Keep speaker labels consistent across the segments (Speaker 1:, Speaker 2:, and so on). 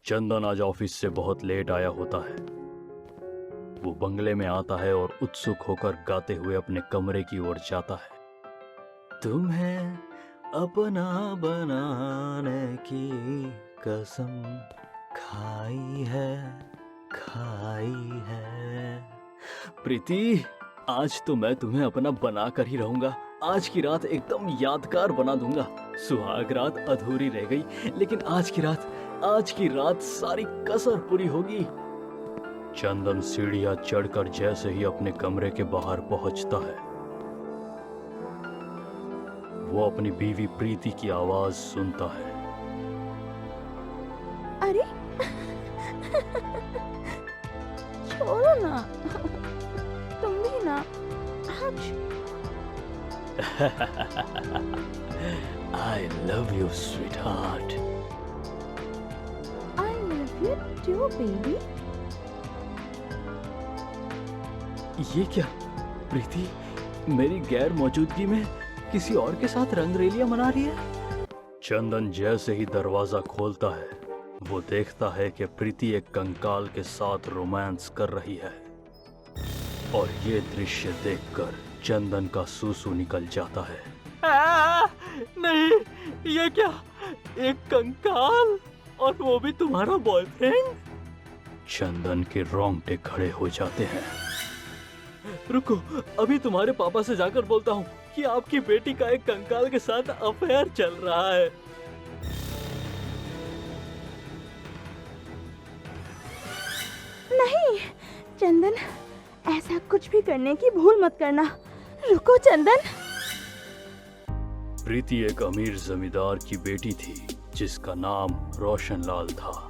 Speaker 1: चंदन आज ऑफिस से बहुत लेट आया होता है। वो बंगले में आता है और उत्सुक होकर गाते हुए अपने कमरे की ओर जाता है। तुम्हें अपना बनाने की कसम खाई है, खाई है। प्रीति, आज तो मैं तुम्हें अपना बना कर ही रहूंगा। आज की रात एकदम यादगार बना दूंगा। सुहाग रात अधूरी रह गई, लेकिन आज की रात सारी कसर पूरी होगी। चंदन सीढ़ियां चढ़कर जैसे ही अपने कमरे के बाहर पहुंचता है, वो अपनी बीवी प्रीति की आवाज सुनता है।
Speaker 2: अरे छोड़ो ना, तुम भी ना।
Speaker 1: I love you, sweetheart.
Speaker 2: I love you too, baby.
Speaker 1: ये क्या प्रीति मेरी गैर मौजूदगी में किसी और के साथ रंगरेलियां मना रही है? चंदन जैसे ही दरवाजा खोलता है, वो देखता है कि प्रीति एक कंकाल के साथ रोमांस कर रही है। और ये दृश्य देखकर चंदन का सूसू निकल जाता है। नहीं, ये क्या, एक कंकाल, और वो भी तुम्हारा बॉयफ्रेंड? चंदन के रोंगटे खड़े हो जाते हैं। रुको, अभी तुम्हारे पापा से जाकर बोलता हूँ कि आपकी बेटी का एक कंकाल के साथ अफेयर चल रहा है।
Speaker 2: नहीं चंदन, ऐसा कुछ भी करने की भूल मत करना। रुको चंदन।
Speaker 1: प्रीति एक अमीर जमींदार की बेटी थी जिसका नाम रोशनलाल था।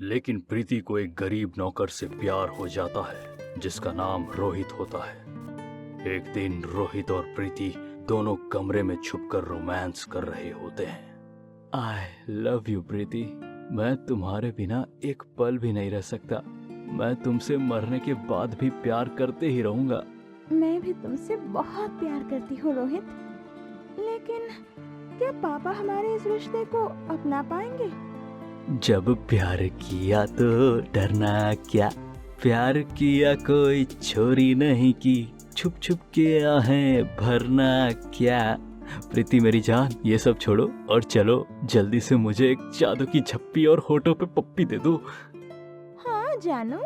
Speaker 1: लेकिन प्रीति को एक गरीब नौकर से प्यार हो जाता है जिसका नाम रोहित होता है। एक दिन रोहित और प्रीति दोनों कमरे में छुपकर रोमांस कर रहे होते हैं। आई लव यू प्रीति, मैं तुम्हारे बिना एक पल भी नहीं रह सकता। मैं तुमसे मरने के बाद भी प्यार करते ही रहूंगा।
Speaker 2: मैं भी तुमसे बहुत प्यार करती हूँ रोहित, लेकिन क्या पापा हमारे इस रिश्ते को अपना पाएंगे?
Speaker 1: जब प्यार किया तो डरना क्या, प्यार किया कोई चोरी नहीं की, छुप छुप के आहें भरना क्या। प्रीति मेरी जान, ये सब छोड़ो और चलो जल्दी से मुझे एक जादू की झप्पी और होठों पे पप्पी दे दो।
Speaker 2: हाँ जानू।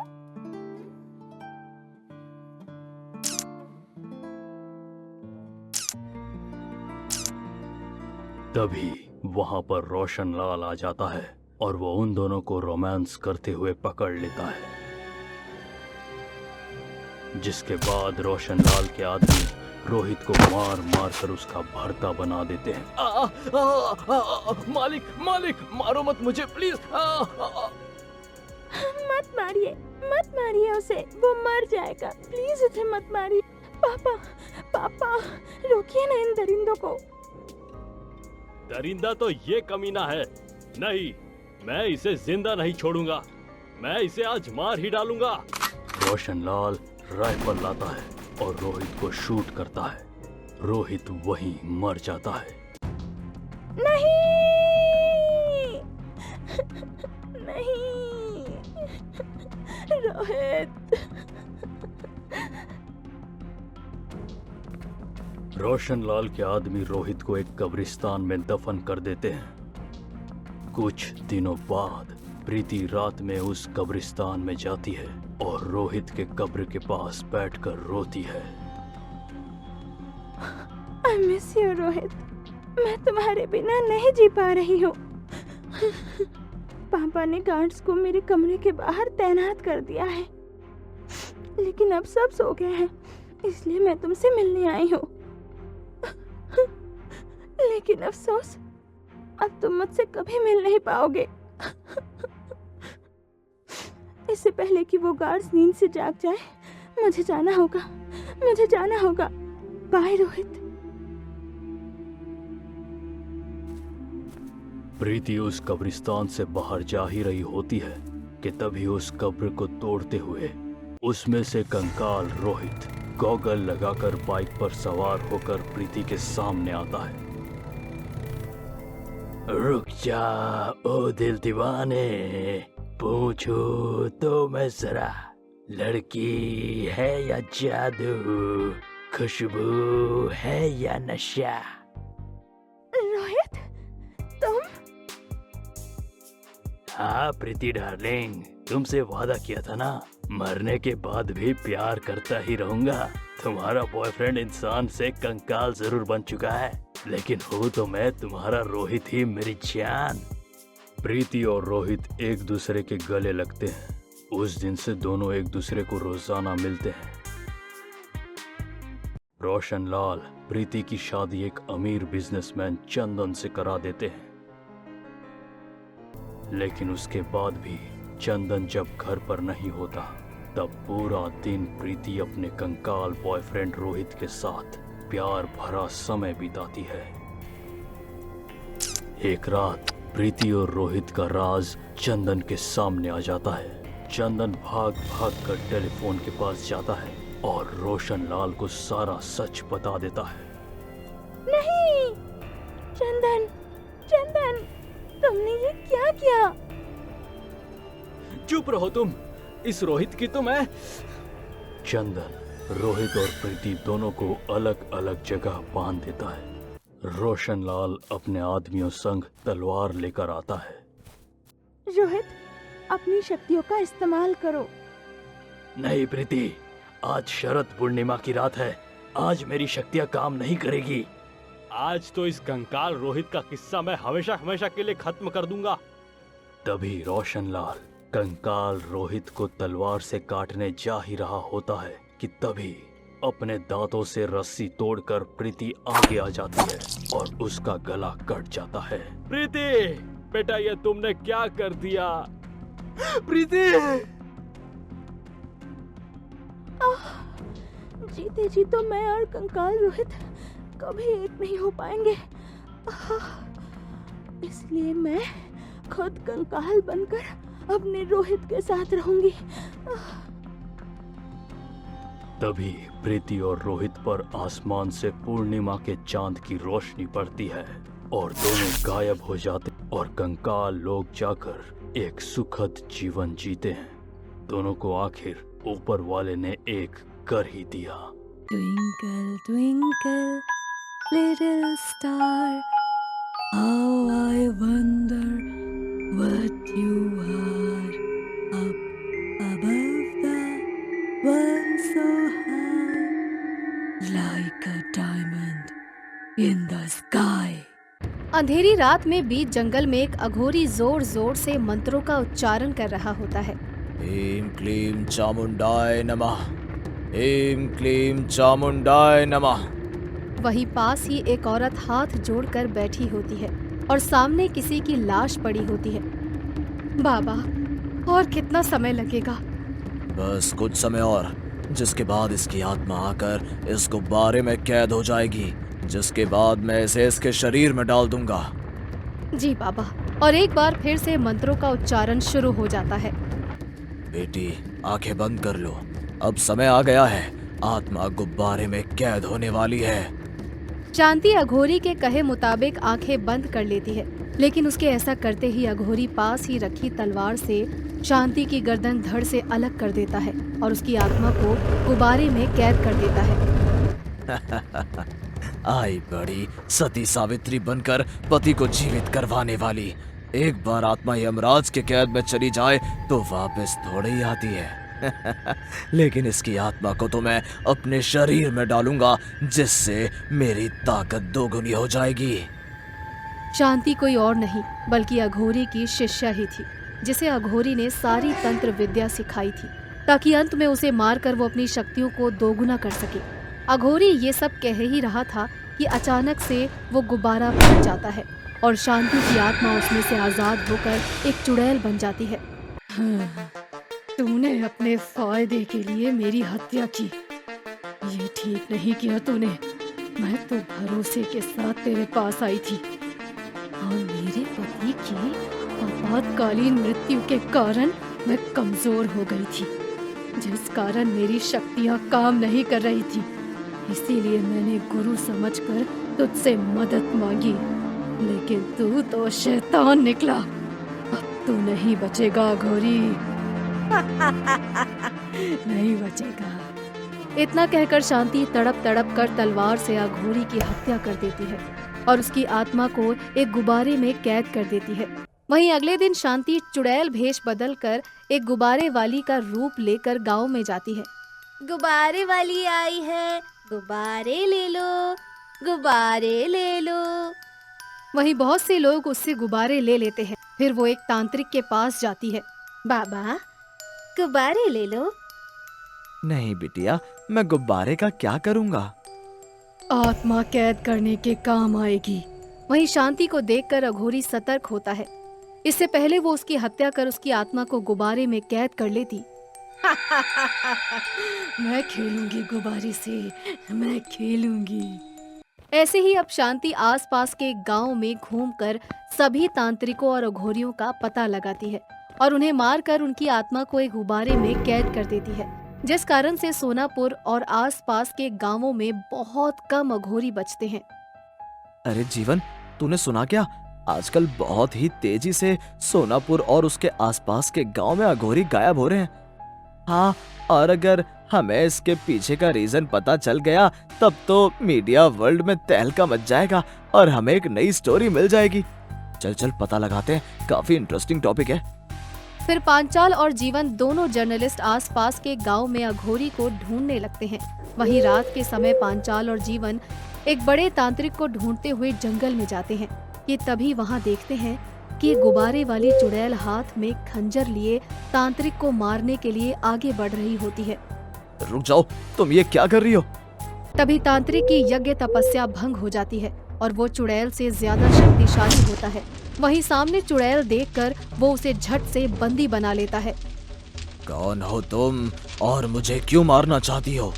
Speaker 1: तभी वहां पर रोशनलाल आ जाता है और वो उन दोनों को रोमांस करते हुए पकड़ लेता है। जिसके बाद रोशनलाल के आदमी रोहित को मार मार कर उसका भर्ता बना देते हैं। मालिक मालिक, मारो मत मुझे प्लीज।
Speaker 2: मत मारिए उसे, वो मर जाएगा। प्लीज उसे मत मारिए। पापा पापा, रोकिए ना इन दरिंदों को।
Speaker 1: दरिंदा तो ये कमीना है। नहीं, मैं इसे जिंदा नहीं छोड़ूंगा। मैं इसे आज मार ही डालूंगा। रोशनलाल राइफल लाता है और रोहित को शूट करता है। रोहित वहीं मर जाता है।
Speaker 2: नहीं नहीं रोहित।
Speaker 1: रोशनलाल के आदमी रोहित को एक कब्रिस्तान में दफन कर देते हैं। कुछ दिनों बाद प्रीति रात में उस कब्रिस्तान में जाती है और रोहित के कब्र के पास बैठकर रोती है।
Speaker 2: I miss you रोहित, मैं तुम्हारे बिना नहीं जी पा रही हूँ। पापा ने गार्ड्स को मेरे कमरे के बाहर तैनात कर दिया है, लेकिन अब सब सो गए हैं, इसलिए मैं तुमसे मिलने आई हूँ। लेकिन अफसोस, अब तुम मुझसे कभी मिल नहीं पाओगे। इससे पहले कि वो गार्ड्स नींद से जाग जाए, मुझे जाना होगा। बाय रोहित।
Speaker 1: प्रीति उस कब्रिस्तान से बाहर जा ही रही होती है कि तभी उस कब्र को तोड़ते हुए उसमें से कंकाल रोहित गॉगल लगाकर बाइक पर सवार होकर प्रीति के सामने आता है। रुक जा ओ दिल दीवाने, पूछो तो मैं जरा, लड़की है या जादू, खुशबू है या नशा?
Speaker 2: रोहित, तुम?
Speaker 1: हाँ प्रीति डार्लिंग, तुमसे वादा किया था ना, मरने के बाद भी प्यार करता ही रहूंगा। तुम्हारा बॉयफ्रेंड इंसान से कंकाल जरूर बन चुका है, लेकिन हूँ तो मैं तुम्हारा रोहित ही मेरी जान। प्रीति और रोहित एक दूसरे के गले लगते हैं। उस दिन से दोनों एक दूसरे को रोजाना मिलते हैं। रोशन लाल प्रीति की शादी एक अमीर बिजनेसमैन चंदन से करा देते हैं, लेकिन उसके बाद भी चंदन जब घर पर नहीं होता, तब पूरा दिन प्रीति अपने कंकाल बॉयफ्रेंड रोहित के साथ प्यार भरा समय बिताती है। एक रात प्रीति और रोहित का राज चंदन के सामने आ जाता है। चंदन भाग भाग कर टेलीफोन के पास जाता है और रोशन लाल को सारा सच बता देता है।
Speaker 2: नहीं, चंदन, चंदन, तुमने ये क्या किया?
Speaker 1: चुप रहो तुम, इस रोहित की तो मैं। चंदन रोहित और प्रीति दोनों को अलग अलग जगह बांध देता है। रोशन लाल अपने आदमियों संग तलवार लेकर आता है।
Speaker 2: रोहित, अपनी शक्तियों का इस्तेमाल करो।
Speaker 1: नहीं प्रीति, आज शरद पूर्णिमा की रात है, आज मेरी शक्तियां काम नहीं करेगी।
Speaker 3: आज तो इस कंकाल रोहित का किस्सा मैं हमेशा हमेशा के लिए खत्म कर दूंगा।
Speaker 1: तभी रोशन लाल कंकाल रोहित को तलवार से काटने जा ही रहा होता है कि तभी अपने दांतों से रस्सी तोड़कर प्रीति आगे आ जाती है और उसका गला कट जाता है।
Speaker 3: प्रीति, बेटा ये तुमने क्या कर दिया?
Speaker 1: प्रीति!
Speaker 2: जीते जी तो मैं और कंकाल रोहित कभी एक नहीं हो पाएंगे, इसलिए मैं खुद कंकाल बनकर अपने रोहित के साथ रहूंगी।
Speaker 1: तभी प्रीति और रोहित पर आसमान से पूर्णिमा के चांद की रोशनी पड़ती है और दोनों गायब हो जाते और कंकाल लोग जाकर एक सुखद जीवन जीते हैं। दोनों को आखिर ऊपर वाले ने एक कर ही दिया।
Speaker 4: Twinkle, twinkle, little star, how I wonder what you are up above the world so high, like a diamond in the sky.
Speaker 5: अंधेरी रात में बीच जंगल में एक अघोरी जोर जोर से मंत्रों का उच्चारण कर रहा होता है।
Speaker 6: ह्रीं क्लीं चामुंडाय नमः, ह्रीं क्लीं चामुंडाय नमः।
Speaker 5: वहीं पास ही एक औरत हाथ जोड़कर बैठी होती है और सामने किसी की लाश पड़ी होती है। बाबा, और कितना समय लगेगा?
Speaker 6: बस कुछ समय और, जिसके बाद इसकी आत्मा आकर इस गुब्बारे में कैद हो जाएगी, जिसके बाद मैं इसे इसके शरीर में डाल दूंगा।
Speaker 5: जी बाबा। और एक बार फिर से मंत्रों का उच्चारण शुरू हो जाता है।
Speaker 6: बेटी, आंखें बंद कर लो, अब समय आ गया है, आत्मा गुब्बारे में कैद होने वाली है।
Speaker 5: शांति अघोरी के कहे मुताबिक आंखें बंद कर लेती है, लेकिन उसके ऐसा करते ही अघोरी पास ही रखी तलवार से शांति की गर्दन धड़ से अलग कर देता है और उसकी आत्मा को गुब्बारे में कैद कर देता है।
Speaker 6: आई बड़ी सती सावित्री बनकर पति को जीवित करवाने वाली। एक बार आत्मा यमराज के कैद में चली जाए तो वापस थोड़ी ही आती है। लेकिन इसकी आत्मा को तो मैं अपने शरीर में डालूंगा, जिससे मेरी ताकत दोगुनी हो जाएगी।
Speaker 5: शांति कोई और नहीं बल्कि अघोरी की शिष्या ही थी, जिसे अघोरी ने सारी तंत्र विद्या सिखाई थी, ताकि अंत में उसे मारकर वो अपनी शक्तियों को दोगुना कर सके। अघोरी ये सब कह ही रहा था कि अचानक से वो गुब्बारा फट जाता है और शांति की आत्मा उसमें से आजाद होकर एक चुड़ैल बन जाती है।
Speaker 4: तूने अपने फायदे के लिए मेरी हत्या की, ये ठीक नहीं किया तूने। मैं तो भरोसे के साथ तेरे पास आई थी और मेरे पति की आपातकालीन मृत्यु के कारण मैं कमजोर हो गई थी, जिस कारण मेरी शक्तियां काम नहीं कर रही थी। इसीलिए मैंने गुरु समझकर तुझसे मदद मांगी। लेकिन तू तो शैतान निकला। अब तू नहीं बचेगा घोरी, नहीं बचेगा।
Speaker 5: इतना कहकर शांति तड़प तड़प कर तलवार से अघोरी की हत्या कर देती है और उसकी आत्मा को एक गुब्बारे में कैद कर देती है। वहीं अगले दिन शांति चुड़ैल भेष बदलकर एक गुब्बारे वाली का रूप लेकर गांव में जाती है।
Speaker 2: गुब्बारे वाली आई है, गुब्बारे ले लो, गुब्बारे ले लो।
Speaker 5: वहीं बहुत से लोग उससे गुब्बारे ले लेते हैं। फिर वो एक तांत्रिक के पास जाती है।
Speaker 2: बाबा, गुब्बारे ले लो।
Speaker 6: नहीं बिटिया, मैं गुब्बारे का क्या करूंगा?
Speaker 4: आत्मा कैद करने के काम आएगी।
Speaker 5: वहीं शांति को देखकर अघोरी सतर्क होता है। इससे पहले वो उसकी हत्या कर उसकी आत्मा को गुब्बारे में कैद कर लेती।
Speaker 4: मैं खेलूंगी गुब्बारे से, मैं खेलूंगी।
Speaker 5: ऐसे ही अब शांति आसपास के गांव में घूमकर सभी तांत्रिकों और अघोरियों का पता लगाती है और उन्हें मारकर उनकी आत्मा को एक गुब्बारे में कैद कर देती है, जिस कारण से सोनापुर और आसपास के गांवों में बहुत कम अघोरी बचते हैं।
Speaker 6: अरे जीवन, तूने सुना क्या? आजकल बहुत ही तेजी से सोनापुर और उसके आसपास के गांव में अघोरी गायब हो रहे हैं। हाँ, और अगर हमें इसके पीछे का रीजन पता चल गया तब तो मीडिया वर्ल्ड में तहलका मच जाएगा और हमें एक नई स्टोरी मिल जाएगी। चल चल पता लगाते हैं, काफी इंटरेस्टिंग टॉपिक है।
Speaker 5: फिर पांचाल और जीवन दोनों जर्नलिस्ट आसपास के गांव में अघोरी को ढूंढने लगते हैं। वहीं रात के समय पांचाल और जीवन एक बड़े तांत्रिक को ढूंढते हुए जंगल में जाते हैं। ये तभी वहां देखते हैं कि गुब्बारे वाली चुड़ैल हाथ में खंजर लिए तांत्रिक को मारने के लिए आगे बढ़ रही होती है।
Speaker 6: रुक जाओ, तुम ये क्या कर रही हो?
Speaker 5: तभी तांत्रिक की यज्ञ तपस्या भंग हो जाती है और वो चुड़ैल से ज्यादा शक्तिशाली होता है। वहीं सामने चुड़ैल देखकर वो उसे झट से बंदी बना लेता है।
Speaker 6: कौन हो तुम और मुझे क्यों मारना चाहती हो?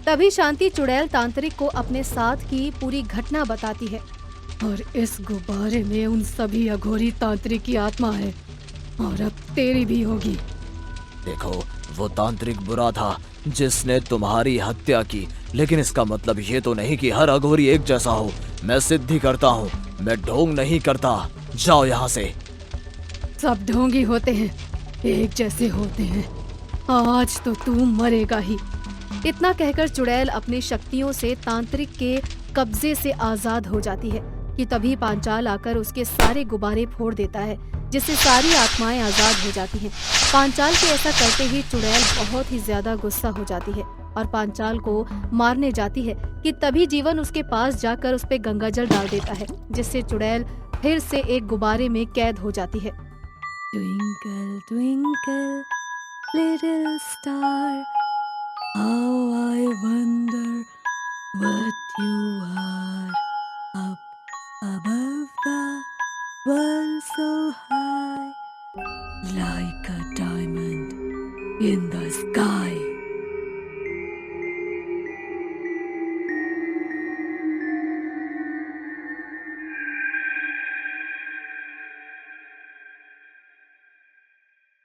Speaker 5: तभी शांति चुड़ैल तांत्रिक को अपने साथ की पूरी घटना बताती है।
Speaker 4: और इस गुब्बारे में उन सभी अघोरी तांत्रिक की आत्मा है और अब तेरी भी होगी।
Speaker 6: देखो, वो तांत्रिक बुरा था जिसने तुम्हारी हत्या की, लेकिन इसका मतलब ये तो नहीं कि हर अघोरी एक जैसा हो। मैं सिद्धि करता हूँ, मैं ढोंग नहीं करता। जाओ यहाँ से।
Speaker 4: सब ढोंगी होते हैं, एक जैसे होते हैं। आज तो तू मरेगा ही।
Speaker 5: इतना कहकर चुड़ैल अपनी शक्तियों से तांत्रिक के कब्जे से आजाद हो जाती है कि तभी पांचाल आकर उसके सारे गुब्बारे फोड़ देता है, जिससे सारी आत्माएं आजाद हो जाती हैं। पांचाल के ऐसा करते ही चुड़ैल बहुत ही ज्यादा गुस्सा हो जाती है और पांचाल को मारने जाती है कि तभी जीवन उसके पास जाकर उस पे गंगाजल डाल देता है, जिससे चुड़ैल फिर से एक गुब्बारे में कैद हो जाती है।
Speaker 4: Twinkle, twinkle, little star, how I wonder what you are, up above the world so high, like a diamond in the sky.